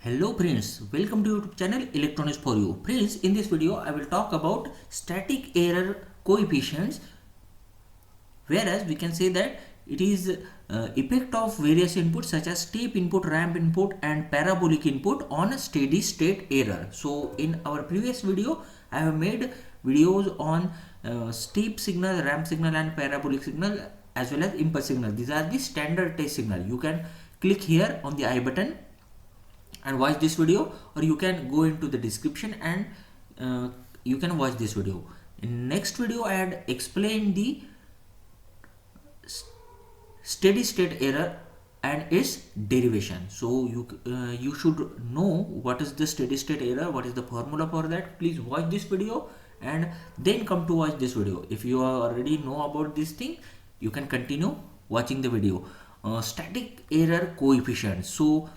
Hello friends, welcome to YouTube channel Electronics for You. Friends, in this video I will talk about static error coefficients, whereas we can say that it is effect of various inputs such as step input, ramp input and parabolic input on steady state error. So in our previous video I have made videos on step signal, ramp signal and parabolic signal as well as impulse signal. These are the standard test signal. You can click here on the I button and watch this video, or you can go into the description and you can watch this video. In next video I had explained the steady state error and its derivation. So you should know what is the steady state error, what is the formula for that. Please watch this video and then come to watch this video. If you already know about this thing, you can continue watching the video. Static error coefficient. So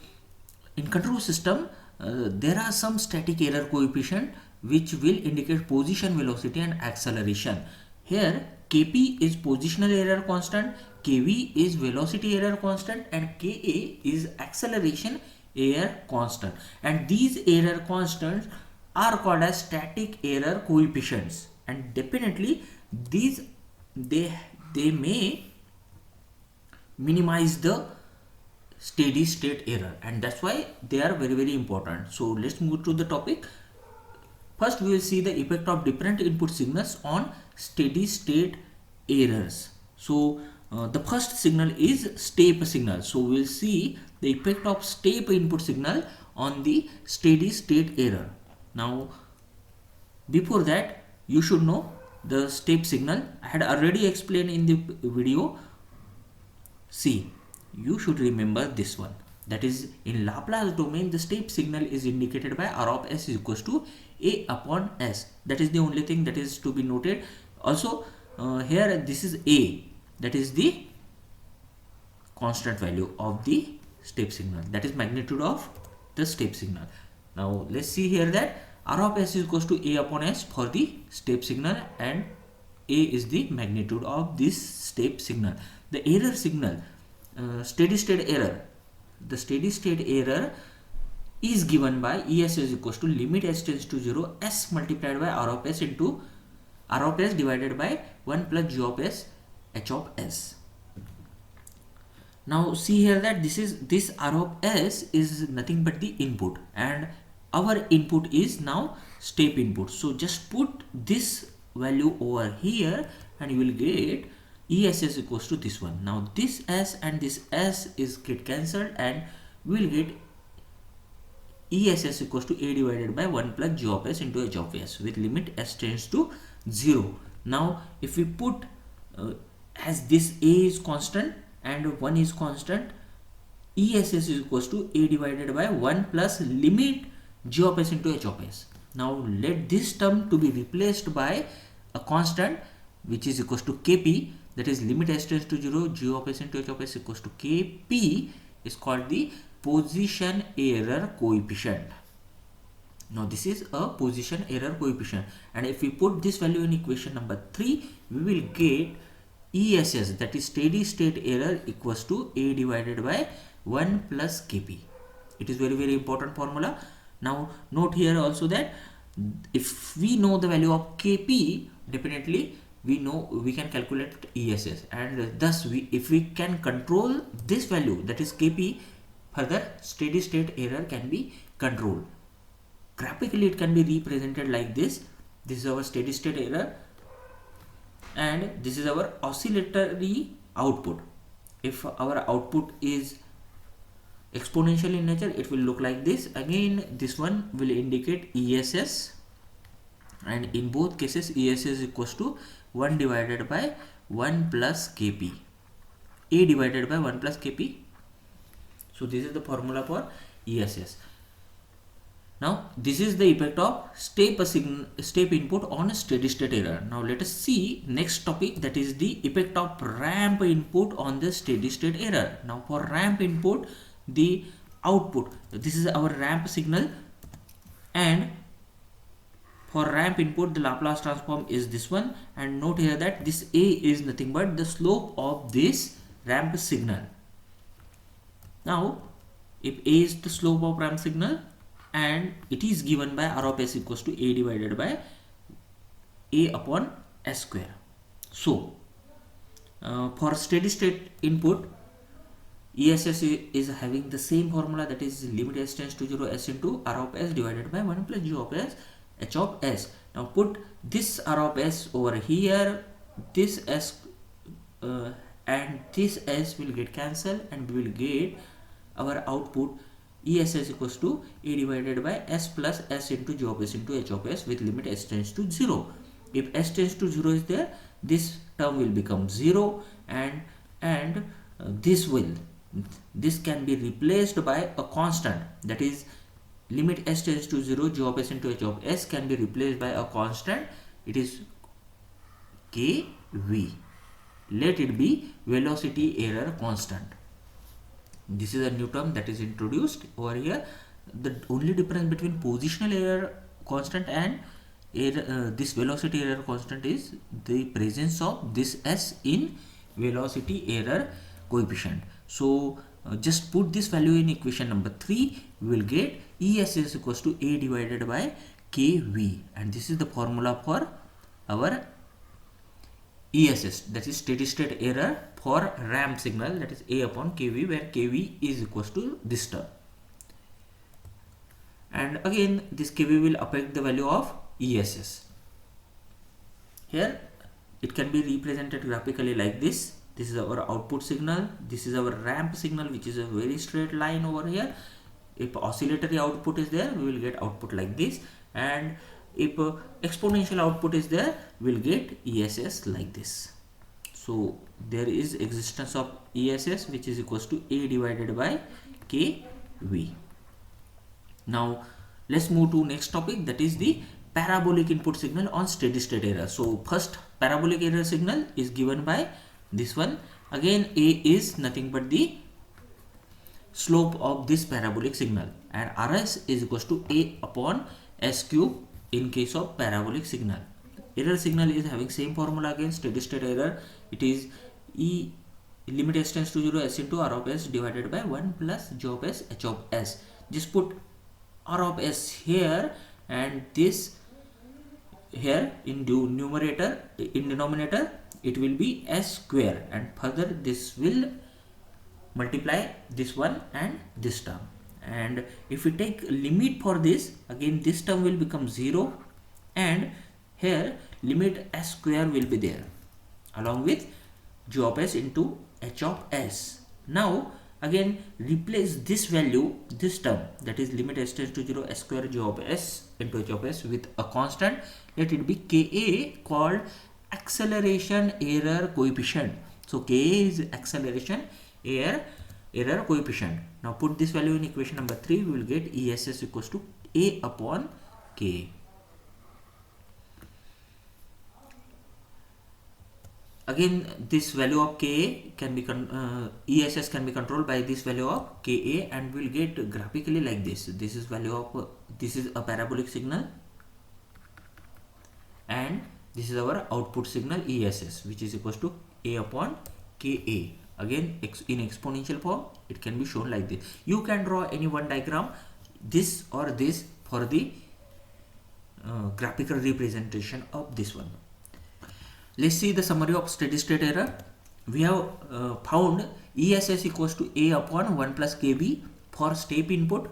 in control system, there are some static error coefficient which will indicate position, velocity and acceleration. Here Kp is positional error constant, Kv is velocity error constant and Ka is acceleration error constant. And these error constants are called as static error coefficients. And definitely these they may minimize the steady state error, and that's why they are very important. So let's move to the topic. First we will see the effect of different input signals on steady state errors. So the first signal is step signal. So we will see the effect of step input signal on the steady state error. Now before that you should know the step signal. I had already explained in the video. See, you should remember this one, that is in Laplace domain the step signal is indicated by R of s is equals to a upon s. That is the only thing that is to be noted. Also here this is a, that is the constant value of the step signal, that is magnitude of the step signal. Now let's see here that R of s is equals to a upon s for the step signal and a is the magnitude of this step signal. The error signal, steady state error, the steady state error is given by ES is equals to limit s tends to 0 s multiplied by R of s into R of s divided by 1 plus g of s h of s. Now see here that this R of s is nothing but the input and our input is now step input. So just put this value over here and you will get ES is equals to this one. Now this S and this S is get cancelled and we will get ES is equals to A divided by 1 plus G of S into H of S with limit S tends to 0. Now if we put as this A is constant and 1 is constant, ES is equals to A divided by 1 plus limit G of S into H of S. Now let this term to be replaced by a constant which is equals to Kp, that is limit s tends to 0 g of s into h of s equals to Kp is called the position error coefficient. Now this is a position error coefficient, and if we put this value in equation number 3 we will get ESS, that is steady state error, equals to A divided by 1 plus Kp. It is very important formula. Now note here also that if we know the value of Kp, definitely we know we can calculate ESS, and thus if we can control this value, that is Kp, further steady state error can be controlled. Graphically it can be represented like this. This is our steady state error and this is our oscillatory output. If our output is exponential in nature, it will look like this. Again this one will indicate ESS, and in both cases ESS is equals to 1 divided by 1 plus Kp, A divided by 1 plus Kp. So this is the formula for ESS. Now this is the effect of step input on steady state error. Now let us see next topic, that is the effect of ramp input on the steady state error. Now for ramp input, the output, this is our ramp signal, and for ramp input the Laplace transform is this one, and note here that this A is nothing but the slope of this ramp signal. Now if A is the slope of ramp signal and it is given by R of S equals to A divided by A upon S square. So for steady state input, ESS is having the same formula, that is limit S tends to 0 S into R of S divided by 1 plus G of S H of S. Now put this R of S over here, this S and this S will get cancelled, and we will get our output ESS equals to A divided by S plus S into G of S into H of S with limit S tends to 0. If S tends to 0 is there, this term will become 0, and this can be replaced by a constant, that is limit S tends to 0 G of S into H of S can be replaced by a constant, it is kV. Let it be velocity error constant. This is a new term that is introduced over here. The only difference between positional error constant and this velocity error constant is the presence of this S in velocity error coefficient. So just put this value in equation number 3, we will get ESS equals to A divided by kV, and this is the formula for our ESS, that is steady state error for ramp signal, that is A upon kV, where kV is equals to this term. And again this kV will affect the value of ESS. Here it can be represented graphically like this. This is our output signal, this is our ramp signal, which is a very straight line over here. If oscillatory output is there, we will get output like this, and if exponential output is there, we will get ESS like this. So there is existence of ESS, which is equals to A divided by kV. Now let's move to next topic, that is the parabolic input signal on steady state error. So first parabolic error signal is given by this one. Again A is nothing but the slope of this parabolic signal, and Rs is equals to A upon S cube in case of parabolic signal. Error signal is having same formula again, steady state error, it is E limit S tends to 0 S into R of S divided by 1 plus G of S H of S. Just put R of S here and this here in numerator, in denominator it will be S square, and further this will multiply this one and this term, and if we take limit for this, again this term will become 0, and here limit S square will be there along with G of S into H of S. Now again replace this value, this term, that is limit S tends to 0 S square G of S into H of S with a constant, let it be Ka, called acceleration error coefficient. So Ka is acceleration error coefficient. Now put this value in equation number 3, we will get ESS equals to A upon K. Again this value of Ka can be ESS can be controlled by this value of Ka, and we will get graphically like this. This is value of this is a parabolic signal, and this is our output signal ESS, which is equals to A upon Ka. Again in exponential form it can be shown like this. You can draw any one diagram, this or this, for the graphical representation of this one. Let's see the summary of steady state error. We have found ESS equals to A upon 1 plus kV for step input,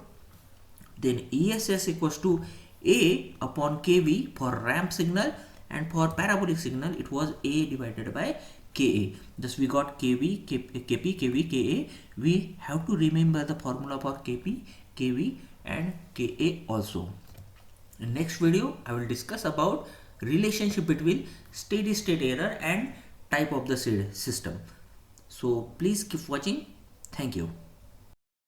then ESS equals to A upon kV for ramp signal, and for parabolic signal it was A divided by Ka. Thus we got kV, kp, kV, Ka. We have to remember the formula for kp, kV and Ka also. In next video I will discuss about relationship between steady state error and type of the system. So please keep watching. Thank you.